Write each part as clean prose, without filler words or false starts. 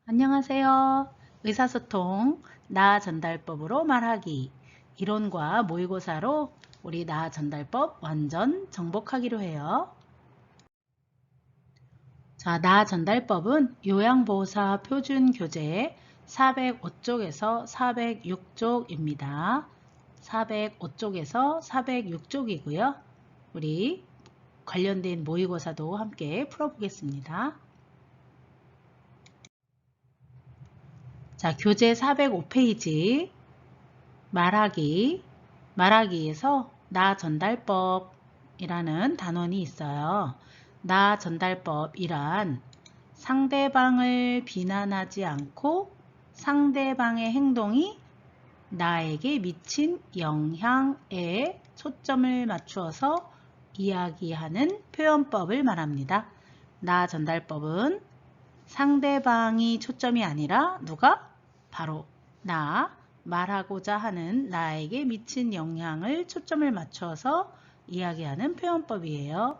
안녕하세요. 의사소통 나 전달법으로 말하기 이론과 모의고사로 우리 나 전달법 완전 정복하기로 해요. 자, 나 전달법은 요양보호사 표준교재 405쪽에서 406쪽입니다. 405쪽에서 406쪽이고요. 우리 관련된 모의고사도 함께 풀어보겠습니다. 자, 교재 405페이지 말하기에서 나 전달법이라는 단원이 있어요. 나 전달법이란 상대방을 비난하지 않고 상대방의 행동이 나에게 미친 영향에 초점을 맞추어서 이야기하는 표현법을 말합니다. 나 전달법은 상대방이 초점이 아니라 누가? 바로 나, 말하고자 하는 나에게 미친 영향을 초점을 맞춰서 이야기하는 표현법이에요.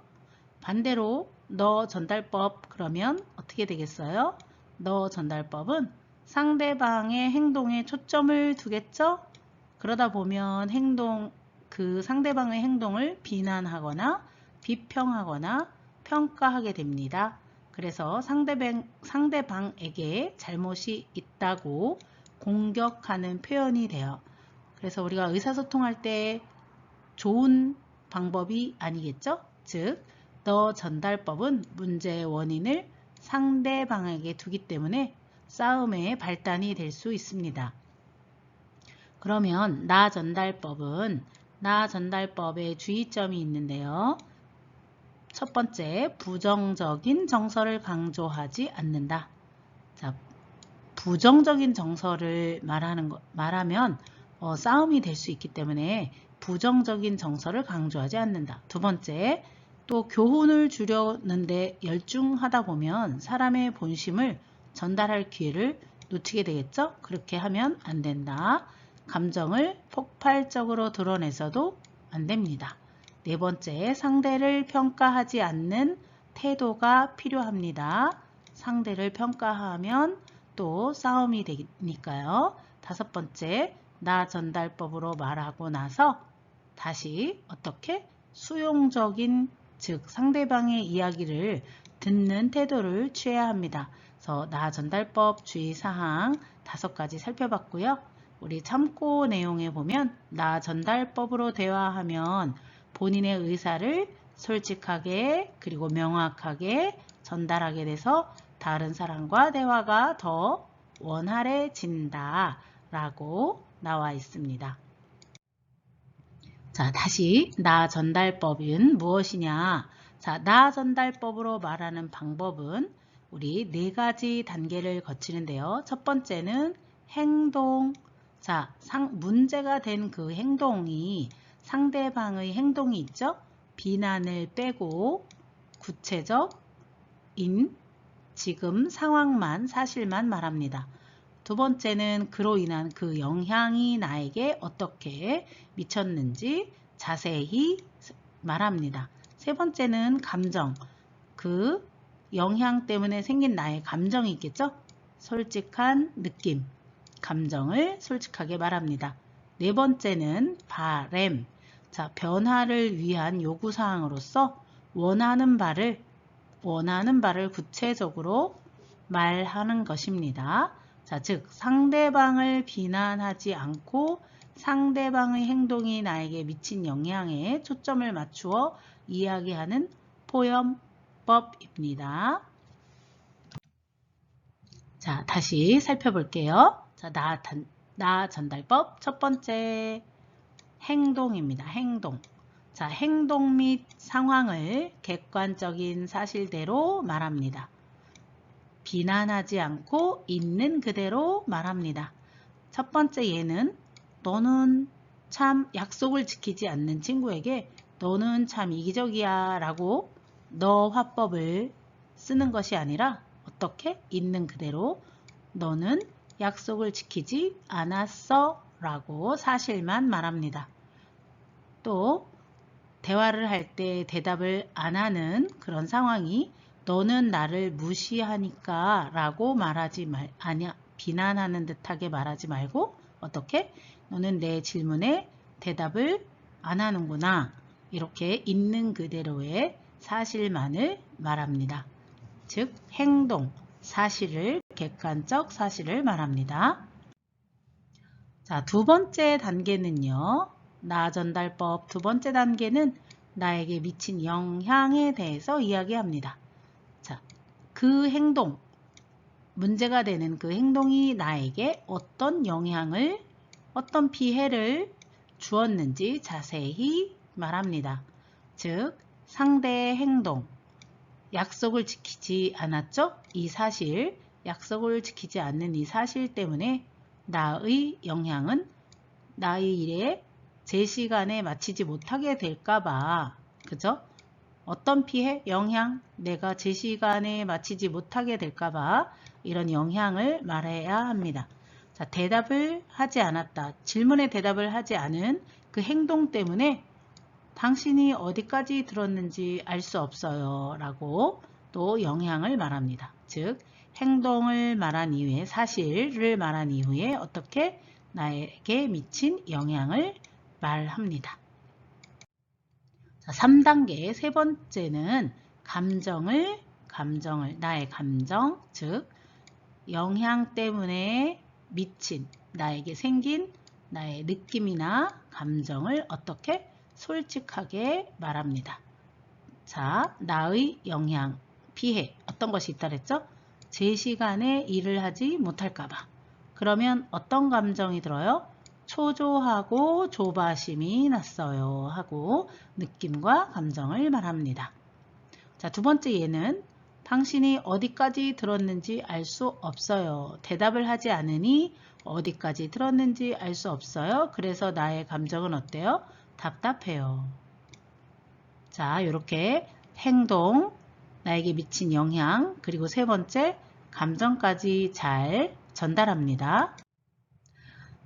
반대로 너 전달법 그러면 어떻게 되겠어요? 너 전달법은 상대방의 행동에 초점을 두겠죠? 그러다 보면 그 상대방의 행동을 비난하거나 비평하거나 평가하게 됩니다. 그래서 상대방에게 잘못이 있다고 공격하는 표현이 돼요. 그래서 우리가 의사소통할 때 좋은 방법이 아니겠죠? 즉, 너 전달법은 문제의 원인을 상대방에게 두기 때문에 싸움의 발단이 될 수 있습니다. 그러면 나 전달법의 주의점이 있는데요. 첫 번째, 부정적인 정서를 강조하지 않는다. 자, 부정적인 정서를 말하면 싸움이 될 수 있기 때문에 부정적인 정서를 강조하지 않는다. 두 번째, 또 교훈을 주려는데 열중하다 보면 사람의 본심을 전달할 기회를 놓치게 되겠죠? 그렇게 하면 안 된다. 감정을 폭발적으로 드러내서도 안 됩니다. 네 번째, 상대를 평가하지 않는 태도가 필요합니다. 상대를 평가하면 또 싸움이 되니까요. 다섯 번째, 나 전달법으로 말하고 나서 다시 어떻게 수용적인, 즉 상대방의 이야기를 듣는 태도를 취해야 합니다. 그래서 나 전달법 주의사항 5가지 살펴봤고요. 우리 참고 내용에 보면 나 전달법으로 대화하면 본인의 의사를 솔직하게 그리고 명확하게 전달하게 돼서 다른 사람과 대화가 더 원활해진다 라고 나와 있습니다. 자, 다시 나 전달법은 무엇이냐? 자, 나 전달법으로 말하는 방법은 우리 4가지 단계를 거치는데요. 첫 번째는 행동. 자, 문제가 된 그 행동이 상대방의 행동이 있죠? 비난을 빼고 구체적인 지금 상황만, 사실만 말합니다. 두 번째는 그로 인한 그 영향이 나에게 어떻게 미쳤는지 자세히 말합니다. 세 번째는 감정, 그 영향 때문에 생긴 나의 감정이 있겠죠? 솔직한 느낌, 감정을 솔직하게 말합니다. 네 번째는 바램, 자, 변화를 위한 요구사항으로서 원하는 바를 구체적으로 말하는 것입니다. 자, 즉 상대방을 비난하지 않고 상대방의 행동이 나에게 미친 영향에 초점을 맞추어 이야기하는 표현법입니다. 자, 다시 살펴볼게요. 자, 나 전달법 첫 번째 행동입니다. 행동. 자, 행동 및 상황을 객관적인 사실대로 말합니다. 비난하지 않고 있는 그대로 말합니다. 첫 번째 예는 너는 참 약속을 지키지 않는 친구에게 너는 참 이기적이야 라고 너 화법을 쓰는 것이 아니라 어떻게? 있는 그대로 너는 약속을 지키지 않았어 라고 사실만 말합니다. 또 대화를 할 때 대답을 안 하는 그런 상황이 너는 나를 무시하니까 라고 말하지 아니야. 비난하는 듯하게 말하지 말고 어떻게? 너는 내 질문에 대답을 안 하는구나. 이렇게 있는 그대로의 사실만을 말합니다. 즉 행동, 사실을 객관적 사실을 말합니다. 자, 두 번째 단계는요. 나 전달법 두 번째 단계는 나에게 미친 영향에 대해서 이야기합니다. 자, 그 행동, 문제가 되는 그 행동이 나에게 어떤 영향을, 어떤 피해를 주었는지 자세히 말합니다. 즉, 상대의 행동, 약속을 지키지 않았죠? 이 사실, 약속을 지키지 않는 이 사실 때문에 나의 영향은 나의 일에 제 시간에 마치지 못하게 될까봐, 그죠? 어떤 피해, 영향, 내가 제 시간에 마치지 못하게 될까봐 이런 영향을 말해야 합니다. 자, 대답을 하지 않았다. 질문에 대답을 하지 않은 그 행동 때문에 당신이 어디까지 들었는지 알 수 없어요. 라고 또 영향을 말합니다. 즉, 행동을 말한 이후에, 사실을 말한 이후에 어떻게 나에게 미친 영향을 말합니다. 자, 3단계 세 번째는 감정을, 나의 감정, 즉 영향 때문에 미친, 나에게 생긴 나의 느낌이나 감정을 어떻게 솔직하게 말합니다. 자, 나의 영향, 피해, 어떤 것이 있다 그랬죠? 제 시간에 일을 하지 못할까봐. 그러면 어떤 감정이 들어요? 초조하고 조바심이 났어요 하고 느낌과 감정을 말합니다. 자, 두 번째 예는 당신이 어디까지 들었는지 알 수 없어요. 대답을 하지 않으니 어디까지 들었는지 알 수 없어요. 그래서 나의 감정은 어때요? 답답해요. 자, 이렇게 행동, 나에게 미친 영향, 그리고 세 번째 감정까지 잘 전달합니다.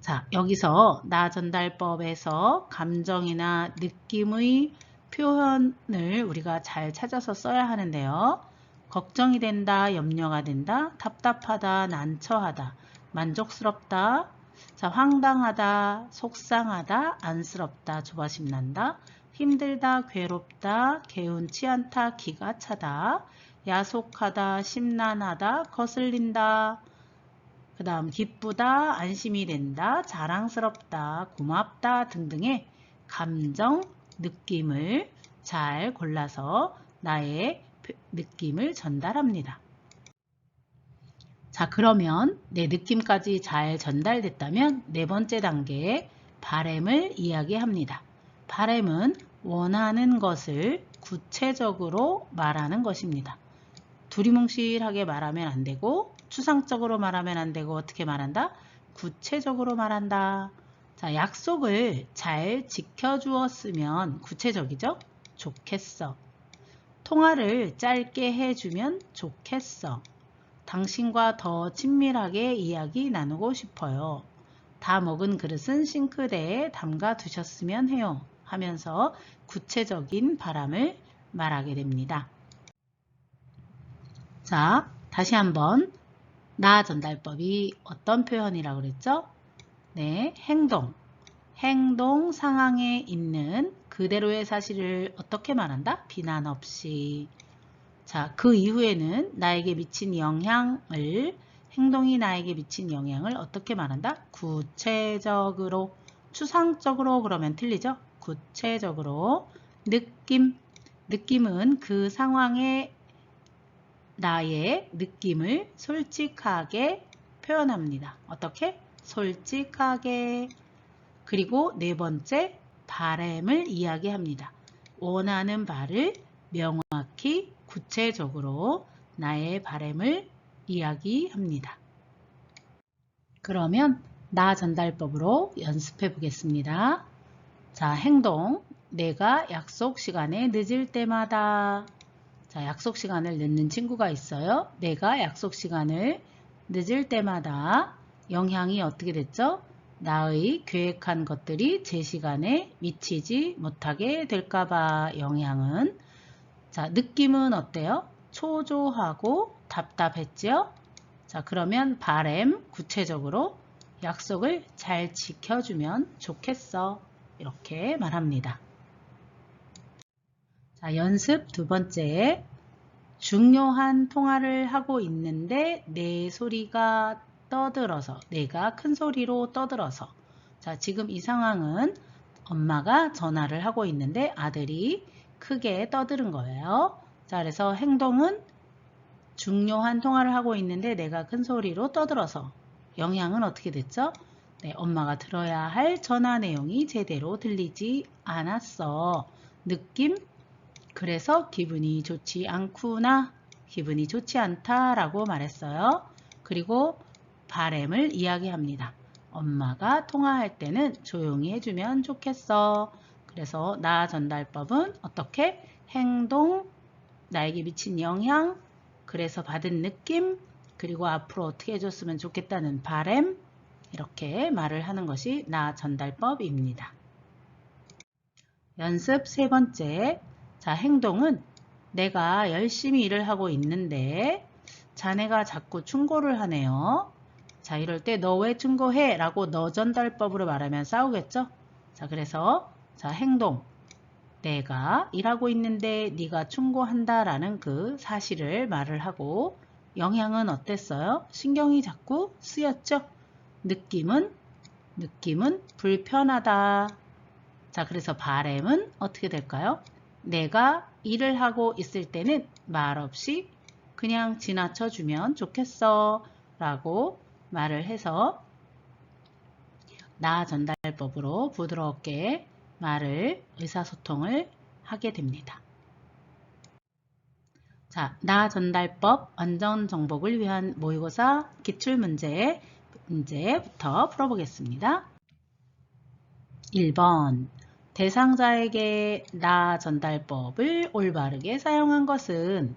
자, 여기서 나 전달법에서 감정이나 느낌의 표현을 우리가 잘 찾아서 써야 하는데요. 걱정이 된다, 염려가 된다, 답답하다, 난처하다, 만족스럽다, 자, 황당하다, 속상하다, 안쓰럽다, 조바심 난다, 힘들다, 괴롭다, 개운치 않다, 기가 차다, 야속하다, 심란하다, 거슬린다, 그 다음 기쁘다, 안심이 된다, 자랑스럽다, 고맙다 등등의 감정, 느낌을 잘 골라서 나의 느낌을 전달합니다. 자, 그러면 내 느낌까지 잘 전달됐다면 네 번째 단계에 바램을 이야기합니다. 바램은 원하는 것을 구체적으로 말하는 것입니다. 두리뭉실하게 말하면 안 되고 추상적으로 말하면 안 되고 어떻게 말한다? 구체적으로 말한다. 자, 약속을 잘 지켜주었으면 구체적이죠? 좋겠어. 통화를 짧게 해주면 좋겠어. 당신과 더 친밀하게 이야기 나누고 싶어요. 다 먹은 그릇은 싱크대에 담가 두셨으면 해요. 하면서 구체적인 바람을 말하게 됩니다. 자, 다시 한번 나 전달법이 어떤 표현이라고 그랬죠? 네, 행동. 행동 상황에 있는 그대로의 사실을 어떻게 말한다? 비난 없이. 자, 그 이후에는 나에게 미친 영향을, 행동이 나에게 미친 영향을 어떻게 말한다? 구체적으로. 추상적으로 그러면 틀리죠? 구체적으로. 느낌은 그 상황에 나의 느낌을 솔직하게 표현합니다. 어떻게? 솔직하게. 그리고 네 번째, 바램을 이야기합니다. 원하는 바를 명확히 구체적으로 나의 바램을 이야기합니다. 그러면 나 전달법으로 연습해 보겠습니다. 자, 행동. 내가 약속 시간에 늦을 때마다. 자, 약속 시간을 늦는 친구가 있어요. 내가 약속 시간을 늦을 때마다 영향이 어떻게 됐죠? 나의 계획한 것들이 제 시간에 미치지 못하게 될까봐 영향은. 자, 느낌은 어때요? 초조하고 답답했지요? 자, 그러면 바램 구체적으로 약속을 잘 지켜주면 좋겠어. 이렇게 말합니다. 자, 연습 두 번째. 중요한 통화를 하고 있는데 내 소리가 떠들어서, 내가 큰 소리로 떠들어서. 자, 지금 이 상황은 엄마가 전화를 하고 있는데 아들이 크게 떠드는 거예요. 자, 그래서 행동은 중요한 통화를 하고 있는데 내가 큰 소리로 떠들어서. 영향은 어떻게 됐죠? 네, 엄마가 들어야 할 전화 내용이 제대로 들리지 않았어. 느낌? 그래서 기분이 좋지 않구나. 기분이 좋지 않다 라고 말했어요. 그리고 바램을 이야기합니다. 엄마가 통화할 때는 조용히 해주면 좋겠어. 그래서 나 전달법은 어떻게? 행동, 나에게 미친 영향, 그래서 받은 느낌, 그리고 앞으로 어떻게 해줬으면 좋겠다는 바램, 이렇게 말을 하는 것이 나 전달법입니다. 연습 세 번째. 자, 행동은 내가 열심히 일을 하고 있는데 자네가 자꾸 충고를 하네요. 자, 이럴 때 너 왜 충고해? 라고 너 전달법으로 말하면 싸우겠죠? 자, 그래서 자, 행동. 내가 일하고 있는데 네가 충고한다 라는 그 사실을 말을 하고 영향은 어땠어요? 신경이 자꾸 쓰였죠? 느낌은 불편하다. 자, 그래서 바램은 어떻게 될까요? 내가 일을 하고 있을 때는 말없이 그냥 지나쳐 주면 좋겠어 라고 말을 해서 나 전달법으로 부드럽게 말을 의사소통을 하게 됩니다. 자, 나 전달법 완전 정복을 위한 모의고사 기출문제부터 풀어보겠습니다. 1번 대상자에게 나 전달법을 올바르게 사용한 것은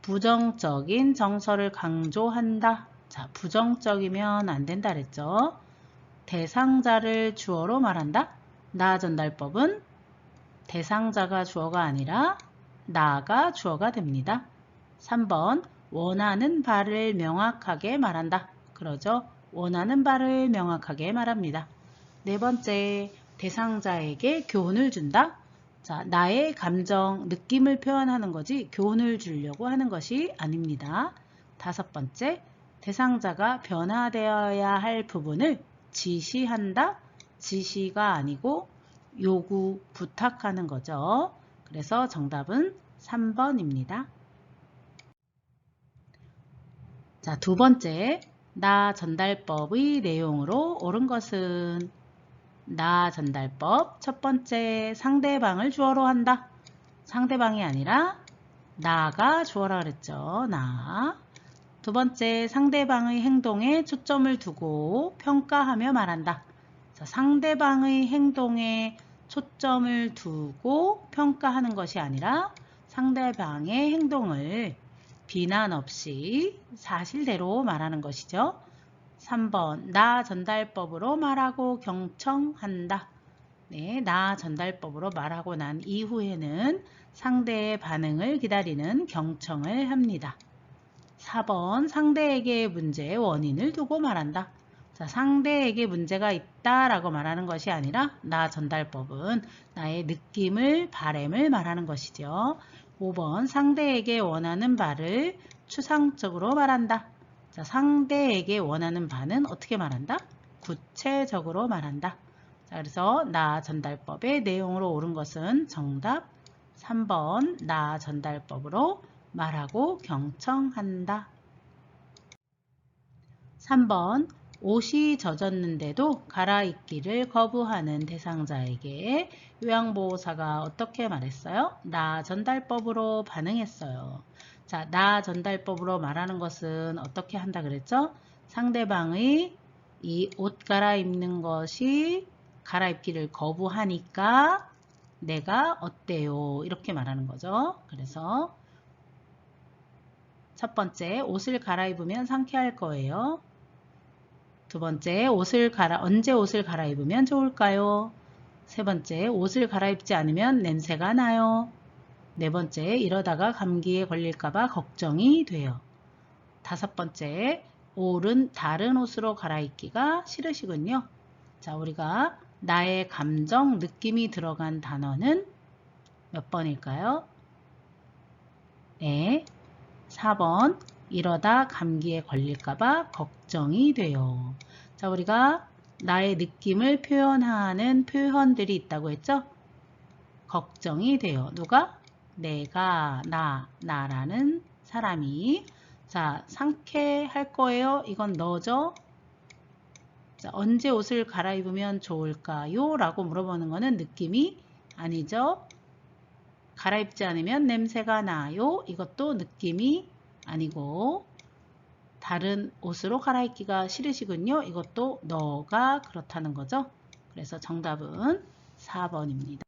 부정적인 정서를 강조한다. 자, 부정적이면 안 된다 그랬죠. 대상자를 주어로 말한다. 나 전달법은 대상자가 주어가 아니라 나가 주어가 됩니다. 3번 원하는 바를 명확하게 말한다. 그러죠. 원하는 바를 명확하게 말합니다. 네 번째, 대상자에게 교훈을 준다. 자, 나의 감정, 느낌을 표현하는 거지 교훈을 주려고 하는 것이 아닙니다. 다섯 번째, 대상자가 변화되어야 할 부분을 지시한다. 지시가 아니고 요구, 부탁하는 거죠. 그래서 정답은 3번입니다. 자, 두 번째, 나 전달법의 내용으로 옳은 것은 나 전달법 첫 번째 상대방을 주어로 한다. 상대방이 아니라 나가 주어라 그랬죠. 나. 두 번째 상대방의 행동에 초점을 두고 평가하며 말한다. 자, 상대방의 행동에 초점을 두고 평가하는 것이 아니라 상대방의 행동을 비난 없이 사실대로 말하는 것이죠. 3번 나 전달법으로 말하고 경청한다. 네, 나 전달법으로 말하고 난 이후에는 상대의 반응을 기다리는 경청을 합니다. 4번 상대에게 문제의 원인을 두고 말한다. 자, 상대에게 문제가 있다라고 말하는 것이 아니라 나 전달법은 나의 느낌을, 바램을 말하는 것이죠. 5번 상대에게 원하는 바를 추상적으로 말한다. 자, 상대에게 원하는 바는 어떻게 말한다? 구체적으로 말한다. 자, 그래서 나 전달법의 내용으로 옳은 것은 정답 3번 나 전달법으로 말하고 경청한다. 3번 옷이 젖었는데도 갈아입기를 거부하는 대상자에게 요양보호사가 어떻게 말했어요? 나 전달법으로 반응했어요. 자, 나 전달법으로 말하는 것은 어떻게 한다 그랬죠? 상대방의 이 옷 갈아입는 것이 갈아입기를 거부하니까 내가 어때요? 이렇게 말하는 거죠. 그래서 첫 번째, 옷을 갈아입으면 상쾌할 거예요. 두 번째, 언제 옷을 갈아입으면 좋을까요? 세 번째, 옷을 갈아입지 않으면 냄새가 나요. 네 번째, 이러다가 감기에 걸릴까봐 걱정이 돼요. 다섯 번째, 올은 다른 옷으로 갈아입기가 싫으시군요. 자, 우리가 나의 감정, 느낌이 들어간 단어는 몇 번일까요? 네, 4번. 이러다 감기에 걸릴까봐 걱정이 돼요. 자, 우리가 나의 느낌을 표현하는 표현들이 있다고 했죠? 걱정이 돼요. 누가? 내가, 나라는 사람이. 자, 상쾌할 거예요. 이건 너죠? 자, 언제 옷을 갈아입으면 좋을까요? 라고 물어보는 거는 느낌이 아니죠. 갈아입지 않으면 냄새가 나요. 이것도 느낌이 아니고, 다른 옷으로 갈아입기가 싫으시군요. 이것도 너가 그렇다는 거죠. 그래서 정답은 4번입니다.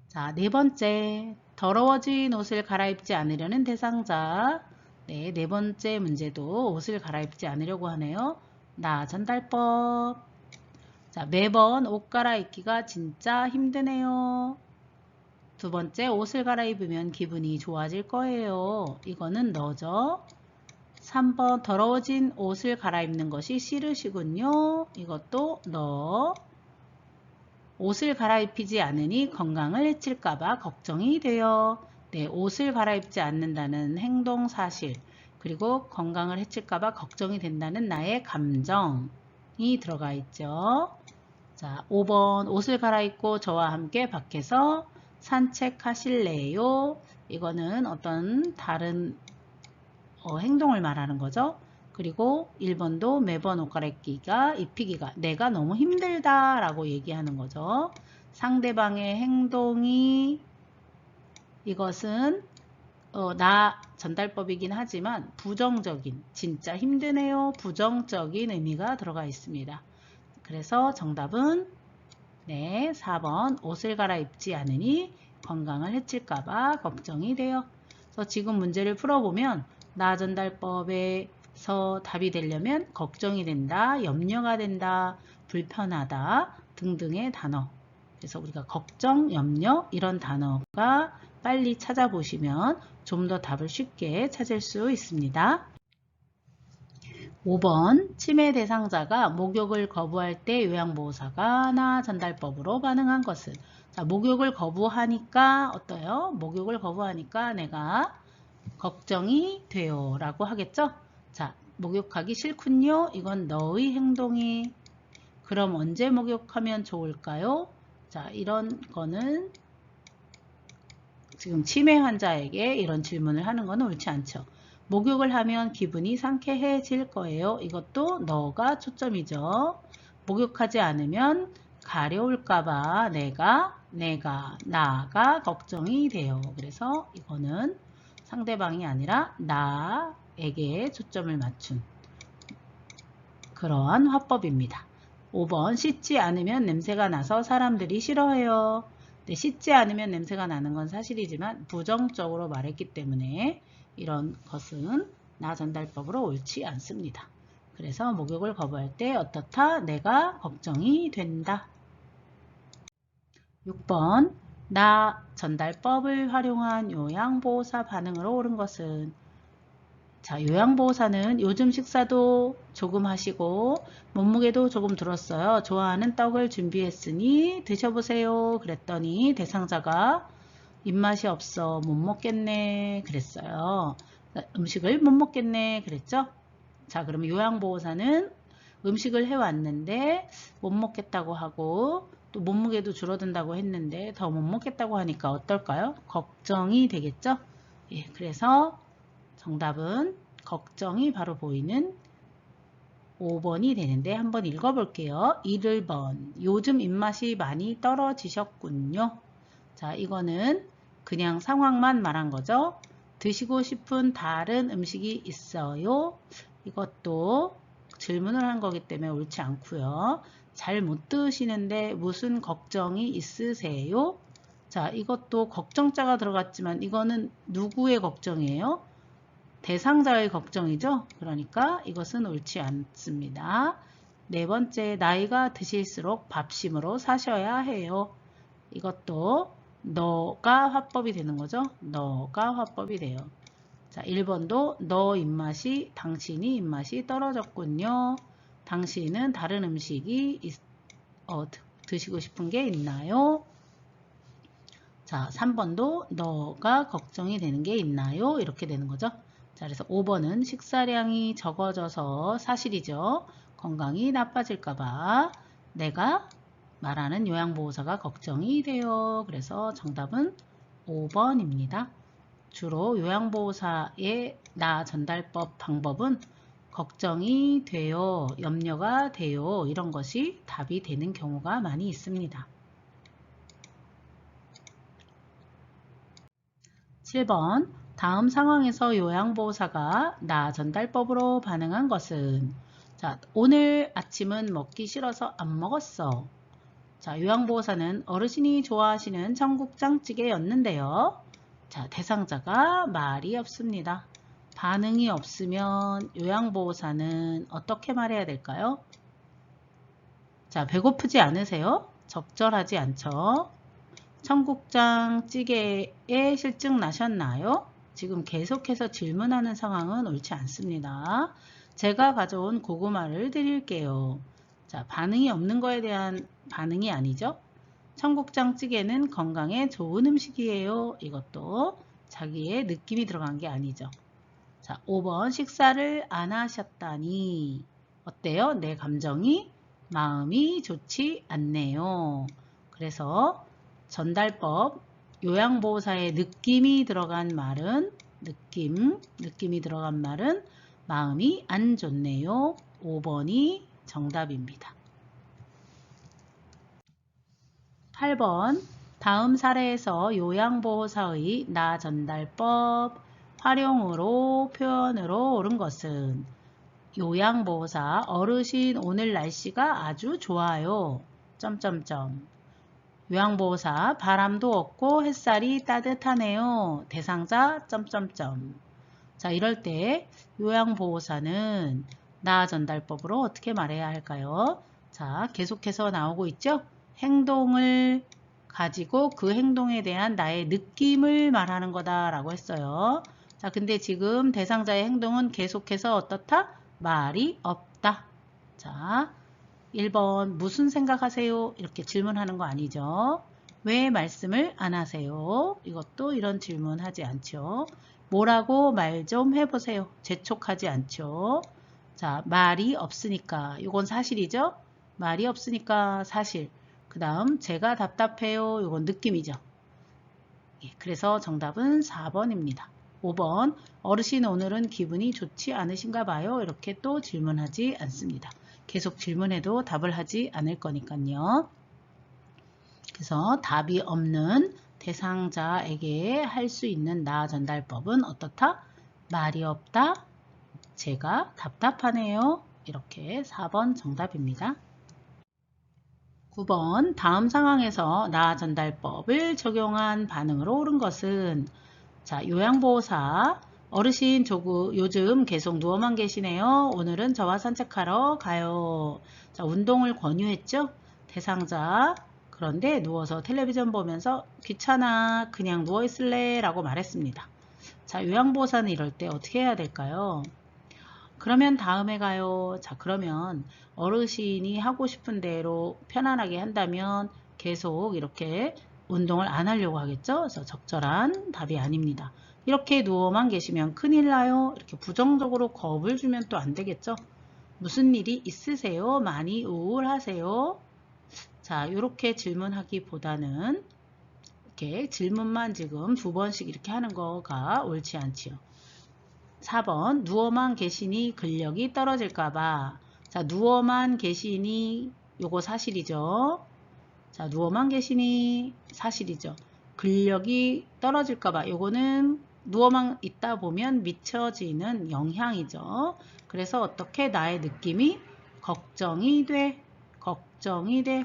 자, 네 번째, 더러워진 옷을 갈아입지 않으려는 대상자. 네, 네 번째 문제도 옷을 갈아입지 않으려고 하네요. 나 전달법. 자, 매번 옷 갈아입기가 진짜 힘드네요. 두 번째, 옷을 갈아입으면 기분이 좋아질 거예요. 이거는 너죠. 3번, 더러워진 옷을 갈아입는 것이 싫으시군요. 이것도 너. 옷을 갈아입히지 않으니 건강을 해칠까봐 걱정이 돼요. 네, 옷을 갈아입지 않는다는 행동 사실, 그리고 건강을 해칠까봐 걱정이 된다는 나의 감정이 들어가 있죠. 자, 5번, 옷을 갈아입고 저와 함께 밖에서 산책하실래요? 이거는 어떤 다른 행동을 말하는 거죠. 그리고 1번도 매번 옷 갈아입기가 입히기가 내가 너무 힘들다 라고 얘기하는 거죠. 상대방의 행동이 이것은 나 전달법이긴 하지만 부정적인, 진짜 힘드네요, 부정적인 의미가 들어가 있습니다. 그래서 정답은 네, 4번 옷을 갈아입지 않으니 건강을 해칠까봐 걱정이 돼요. 그래서 지금 문제를 풀어보면 나 전달법에서 답이 되려면 걱정이 된다, 염려가 된다, 불편하다 등등의 단어. 그래서 우리가 걱정, 염려 이런 단어가 빨리 찾아보시면 좀 더 답을 쉽게 찾을 수 있습니다. 5번 치매 대상자가 목욕을 거부할 때 요양보호사가 나 전달법으로 반응한 것은 자, 목욕을 거부하니까 어때요? 목욕을 거부하니까 내가 걱정이 돼요 라고 하겠죠? 자, 목욕하기 싫군요. 이건 너의 행동이. 그럼 언제 목욕하면 좋을까요? 자, 이런 거는 지금 치매 환자에게 이런 질문을 하는 건 옳지 않죠. 목욕을 하면 기분이 상쾌해질 거예요. 이것도 너가 초점이죠. 목욕하지 않으면 가려울까봐 나가 걱정이 돼요. 그래서 이거는 상대방이 아니라 나에게 초점을 맞춘 그러한 화법입니다. 5번 씻지 않으면 냄새가 나서 사람들이 싫어해요. 네, 씻지 않으면 냄새가 나는 건 사실이지만 부정적으로 말했기 때문에 이런 것은 나 전달법으로 옳지 않습니다. 그래서 목욕을 거부할 때 어떻다? 내가 걱정이 된다. 6번 나 전달법을 활용한 요양보호사 반응으로 옳은 것은 자, 요양보호사는 요즘 식사도 조금 하시고 몸무게도 조금 들었어요. 좋아하는 떡을 준비했으니 드셔보세요. 그랬더니 대상자가 입맛이 없어 못 먹겠네 그랬어요. 음식을 못 먹겠네 그랬죠. 자, 그러면 요양보호사는 음식을 해왔는데 못 먹겠다고 하고 또 몸무게도 줄어든다고 했는데 더 못 먹겠다고 하니까 어떨까요? 걱정이 되겠죠. 예, 그래서 정답은 걱정이 바로 보이는 5번이 되는데 한번 읽어볼게요. 1번 요즘 입맛이 많이 떨어지셨군요. 자, 이거는 그냥 상황만 말한 거죠. 드시고 싶은 다른 음식이 있어요. 이것도 질문을 한 거기 때문에 옳지 않고요. 잘 못 드시는데 무슨 걱정이 있으세요? 자, 이것도 걱정자가 들어갔지만 이거는 누구의 걱정이에요? 대상자의 걱정이죠. 그러니까 이것은 옳지 않습니다. 네 번째, 나이가 드실수록 밥심으로 사셔야 해요. 이것도 너가 화법이 되는 거죠. 너가 화법이 돼요. 자, 1번도 너 입맛이, 당신이 입맛이 떨어졌군요. 당신은 다른 음식이 드시고 싶은 게 있나요? 자, 3번도 너가 걱정이 되는 게 있나요? 이렇게 되는 거죠. 자, 그래서 5번은 식사량이 적어져서 사실이죠. 건강이 나빠질까봐 내가 말하는 요양보호사가 걱정이 돼요. 그래서 정답은 5번입니다. 주로 요양보호사의 나 전달법 방법은 걱정이 돼요, 염려가 돼요, 이런 것이 답이 되는 경우가 많이 있습니다. 7번 다음 상황에서 요양보호사가 나 전달법으로 반응한 것은 자, 오늘 아침은 먹기 싫어서 안 먹었어. 자, 요양보호사는 어르신이 좋아하시는 청국장찌개였는데요. 자, 대상자가 말이 없습니다. 반응이 없으면 요양보호사는 어떻게 말해야 될까요? 자, 배고프지 않으세요? 적절하지 않죠? 청국장찌개에 실증 나셨나요? 지금 계속해서 질문하는 상황은 옳지 않습니다. 제가 가져온 고구마를 드릴게요. 자, 반응이 없는 거에 대한 반응이 아니죠. 청국장찌개는 건강에 좋은 음식이에요. 이것도 자기의 느낌이 들어간 게 아니죠. 자, 5번 식사를 안 하셨다니 어때요? 내 감정이 마음이 좋지 않네요. 그래서 전달법 요양보호사의 느낌이 들어간 말은 느낌이 들어간 말은 마음이 안 좋네요. 5번이 정답입니다. 8번 다음 사례에서 요양보호사의 나 전달법 활용으로 표현으로 옳은 것은 요양보호사 어르신 오늘 날씨가 아주 좋아요. 점점점 요양보호사 바람도 없고 햇살이 따뜻하네요. 대상자 점점점 자, 이럴 때 요양보호사는 나 전달법으로 어떻게 말해야 할까요? 자, 계속해서 나오고 있죠? 행동을 가지고 그 행동에 대한 나의 느낌을 말하는 거다라고 했어요. 자, 근데 지금 대상자의 행동은 계속해서 어떻다? 말이 없다. 자, 1번 무슨 생각하세요? 이렇게 질문하는 거 아니죠? 왜 말씀을 안 하세요? 이것도 이런 질문 하지 않죠. 뭐라고 말 좀 해보세요. 재촉하지 않죠. 자, 말이 없으니까 이건 사실이죠. 말이 없으니까 사실. 그 다음 제가 답답해요. 이건 느낌이죠. 예, 그래서 정답은 4번입니다. 5번 어르신 오늘은 기분이 좋지 않으신가 봐요. 이렇게 또 질문하지 않습니다. 계속 질문해도 답을 하지 않을 거니까요. 그래서 답이 없는 대상자에게 할 수 있는 나 전달법은 어떻다? 말이 없다. 제가 답답하네요. 이렇게 4번 정답입니다. 9번 다음 상황에서 나 전달법을 적용한 반응으로 옳은 것은 자, 요양보호사 어르신 요즘 계속 누워만 계시네요. 오늘은 저와 산책하러 가요. 자, 운동을 권유했죠. 대상자 그런데 누워서 텔레비전 보면서 귀찮아 그냥 누워있을래 라고 말했습니다. 자, 요양보호사는 이럴 때 어떻게 해야 될까요? 그러면 다음에 가요. 자, 그러면 어르신이 하고 싶은 대로 편안하게 한다면 계속 이렇게 운동을 안 하려고 하겠죠? 그래서 적절한 답이 아닙니다. 이렇게 누워만 계시면 큰일 나요. 이렇게 부정적으로 겁을 주면 또 안 되겠죠? 무슨 일이 있으세요? 많이 우울하세요? 자, 이렇게 질문하기보다는 이렇게 질문만 지금 2번씩 이렇게 하는 거가 옳지 않지요. 4번 누워만 계시니 근력이 떨어질까봐 자, 누워만 계시니 요거 사실이죠. 자, 누워만 계시니 사실이죠. 근력이 떨어질까봐 요거는 누워만 있다 보면 미쳐지는 영향이죠. 그래서 어떻게 나의 느낌이 걱정이 돼.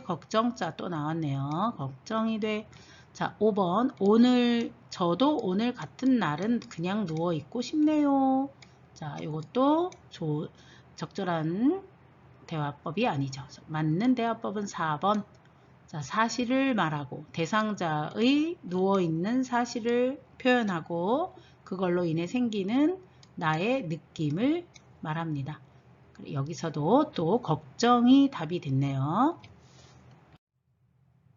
걱정자 또 나왔네요. 걱정이 돼. 자, 5번 저도 오늘 같은 날은 그냥 누워 있고 싶네요. 자, 이것도 적절한 대화법이 아니죠. 맞는 대화법은 4번. 자, 사실을 말하고 대상자의 누워있는 사실을 표현하고 그걸로 인해 생기는 나의 느낌을 말합니다. 여기서도 또 걱정이 답이 됐네요.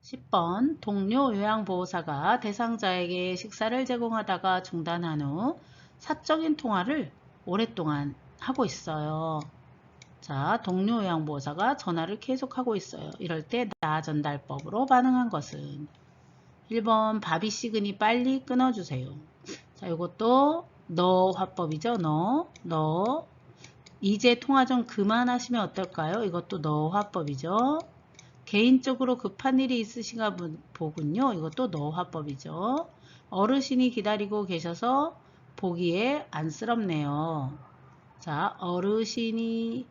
10번 동료 요양보호사가 대상자에게 식사를 제공하다가 중단한 후 사적인 통화를 오랫동안 하고 있어요. 자, 동료 요양보호사가 전화를 계속하고 있어요. 이럴 때 나 전달법으로 반응한 것은 1번 밥이 식으니 빨리 끊어주세요. 자, 이것도 너 화법이죠. 너 이제 통화 좀 그만하시면 어떨까요? 이것도 너 화법이죠. 개인적으로 급한 일이 있으신가 보군요. 이것도 너 화법이죠. 어르신이 기다리고 계셔서 보기에 안쓰럽네요. 자, 어르신이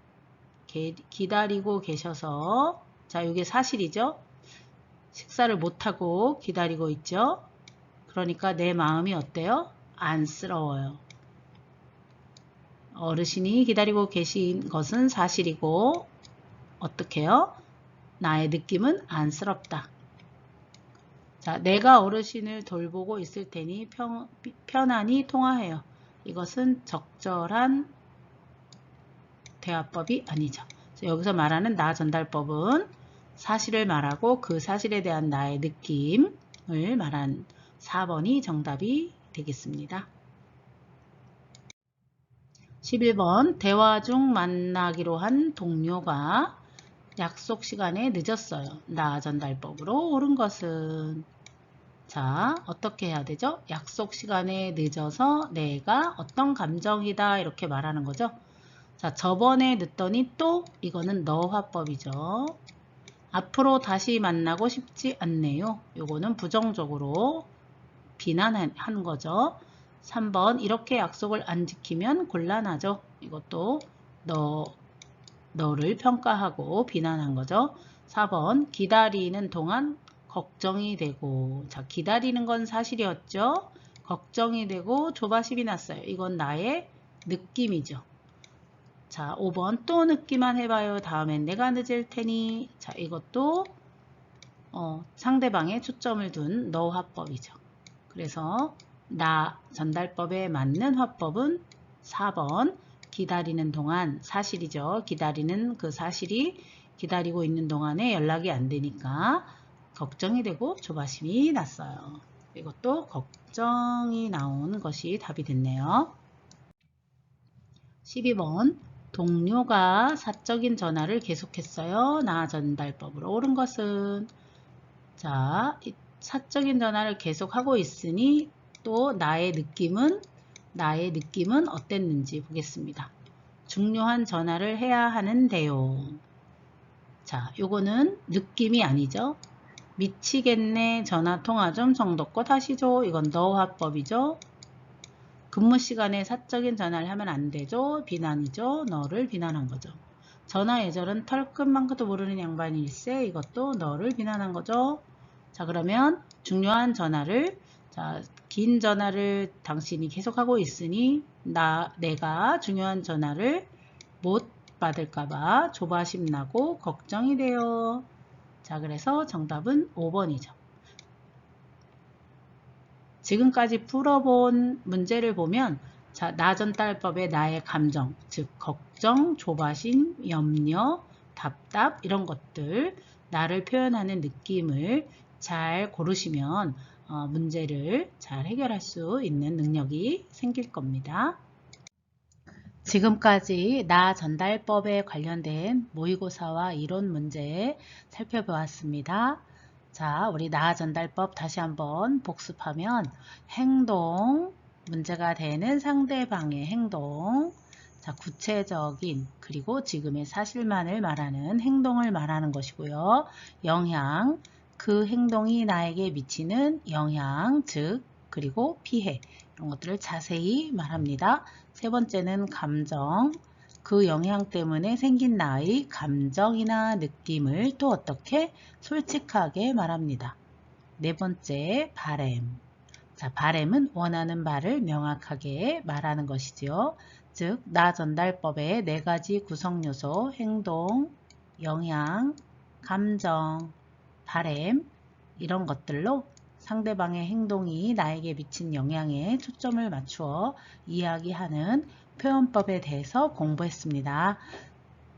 기다리고 계셔서, 자, 이게 사실이죠. 식사를 못하고 기다리고 있죠. 그러니까 내 마음이 어때요? 안쓰러워요. 어르신이 기다리고 계신 것은 사실이고 어떻게 해요? 나의 느낌은 안쓰럽다. 자, 내가 어르신을 돌보고 있을 테니 편안히 통화해요. 이것은 적절한 대화법이 아니죠. 여기서 말하는 나 전달법은 사실을 말하고 그 사실에 대한 나의 느낌을 말한 4번이 정답이 되겠습니다. 11번 대화 중 만나기로 한 동료가 약속 시간에 늦었어요. 나 전달법으로 옳은 것은 자, 어떻게 해야 되죠? 약속 시간에 늦어서 내가 어떤 감정이다 이렇게 말하는 거죠. 자, 저번에 늦더니 또 이거는 너 화법이죠. 앞으로 다시 만나고 싶지 않네요. 요거는 부정적으로 비난하는 거죠. 3번 이렇게 약속을 안 지키면 곤란하죠. 이것도 너를 평가하고 비난한 거죠. 4번 기다리는 동안 걱정이 되고 자 기다리는 건 사실이었죠. 걱정이 되고 조바심이 났어요. 이건 나의 느낌이죠. 자 5번 또 늦기만 해봐요. 다음엔 내가 늦을 테니 자 이것도 상대방에 초점을 둔 너 화법이죠. 그래서 나 전달법에 맞는 화법은 4번 기다리는 동안 사실이죠. 기다리는 그 사실이 기다리고 있는 동안에 연락이 안 되니까 걱정이 되고 조바심이 났어요. 이것도 걱정이 나온 것이 답이 됐네요. 12번 동료가 사적인 전화를 계속했어요. 나 전달법으로 옳은 것은 자 사적인 전화를 계속하고 있으니 또 나의 느낌은 어땠는지 보겠습니다. 중요한 전화를 해야 하는데요. 자, 요거는 느낌이 아니죠. 미치겠네 전화통화 좀 정도껏 하시죠. 이건 너 화법이죠. 근무 시간에 사적인 전화를 하면 안 되죠. 비난이죠. 너를 비난한 거죠. 전화 예절은 털끝만큼도 모르는 양반일세. 이것도 너를 비난한 거죠. 자, 그러면 중요한 전화를 자, 긴 전화를 당신이 계속하고 있으니 내가 중요한 전화를 못 받을까봐 조바심 나고 걱정이 돼요. 자, 그래서 정답은 5번이죠. 지금까지 풀어본 문제를 보면 자, 나 전달법의 나의 감정, 즉 걱정, 조바심, 염려, 답답 이런 것들 나를 표현하는 느낌을 잘 고르시면 문제를 잘 해결할 수 있는 능력이 생길 겁니다. 지금까지 나 전달법에 관련된 모의고사와 이론 문제 살펴보았습니다. 자, 우리 나 전달법 다시 한번 복습하면 행동, 문제가 되는 상대방의 행동, 자, 구체적인 그리고 지금의 사실만을 말하는 행동을 말하는 것이고요. 영향, 그 행동이 나에게 미치는 영향, 즉 그리고 피해 이런 것들을 자세히 말합니다. 세 번째는 감정, 그 영향 때문에 생긴 나의 감정이나 느낌을 또 어떻게 솔직하게 말합니다. 네 번째 바램. 자, 바램은 원하는 바를 명확하게 말하는 것이지요. 즉, 나 전달법의 네 가지 구성 요소, 행동, 영향, 감정, 바램 이런 것들로 상대방의 행동이 나에게 미친 영향에 초점을 맞추어 이야기하는 표현법에 대해서 공부했습니다.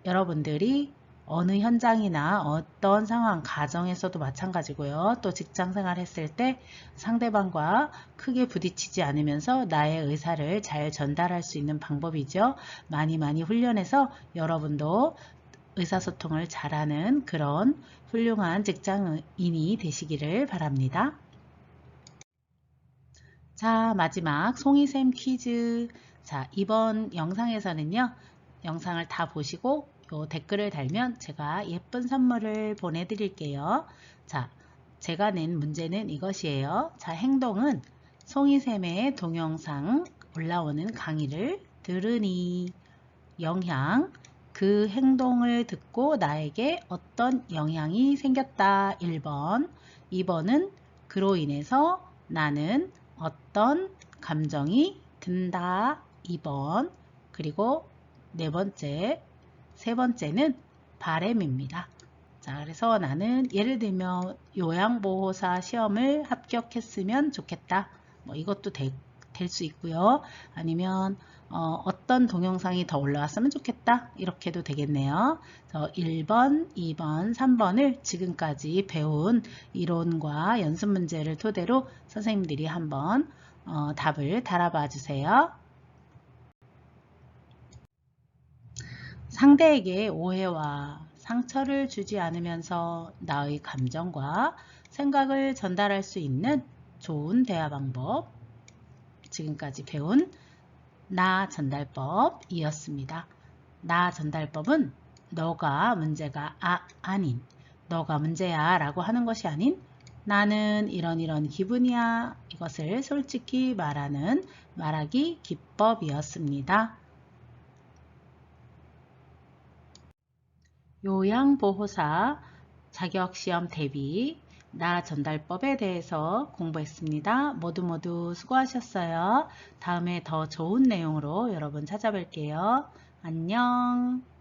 여러분들이 어느 현장이나 어떤 상황, 가정에서도 마찬가지고요. 또 직장생활 했을 때 상대방과 크게 부딪히지 않으면서 나의 의사를 잘 전달할 수 있는 방법이죠. 많이 훈련해서 여러분도 의사소통을 잘하는 그런 훌륭한 직장인이 되시기를 바랍니다. 자, 마지막 송이샘 퀴즈. 자, 이번 영상에서는요. 영상을 다 보시고 요 댓글을 달면 제가 예쁜 선물을 보내드릴게요. 자, 제가 낸 문제는 이것이에요. 자, 행동은 송이샘의 동영상 올라오는 강의를 들으니. 영향, 그 행동을 듣고 나에게 어떤 영향이 생겼다. 1번. 2번은 그로 인해서 나는 어떤 감정이 든다. 2번. 그리고 세 번째는 바램입니다. 자, 그래서 나는 예를 들면 요양보호사 시험을 합격했으면 좋겠다. 뭐 이것도 될 수 있고요. 아니면 어떤 동영상이 더 올라왔으면 좋겠다. 이렇게도 되겠네요. 그래서 1번, 2번, 3번을 지금까지 배운 이론과 연습 문제를 토대로 선생님들이 한번 답을 달아봐 주세요. 상대에게 오해와 상처를 주지 않으면서 나의 감정과 생각을 전달할 수 있는 좋은 대화 방법. 지금까지 배운 나 전달법이었습니다. 나 전달법은 너가 문제가 아닌 너가 문제야 라고 하는 것이 아닌 나는 이런 기분이야 이것을 솔직히 말하기 기법이었습니다. 요양보호사 자격시험 대비 나 전달법에 대해서 공부했습니다. 모두 수고하셨어요. 다음에 더 좋은 내용으로 여러분 찾아뵐게요. 안녕.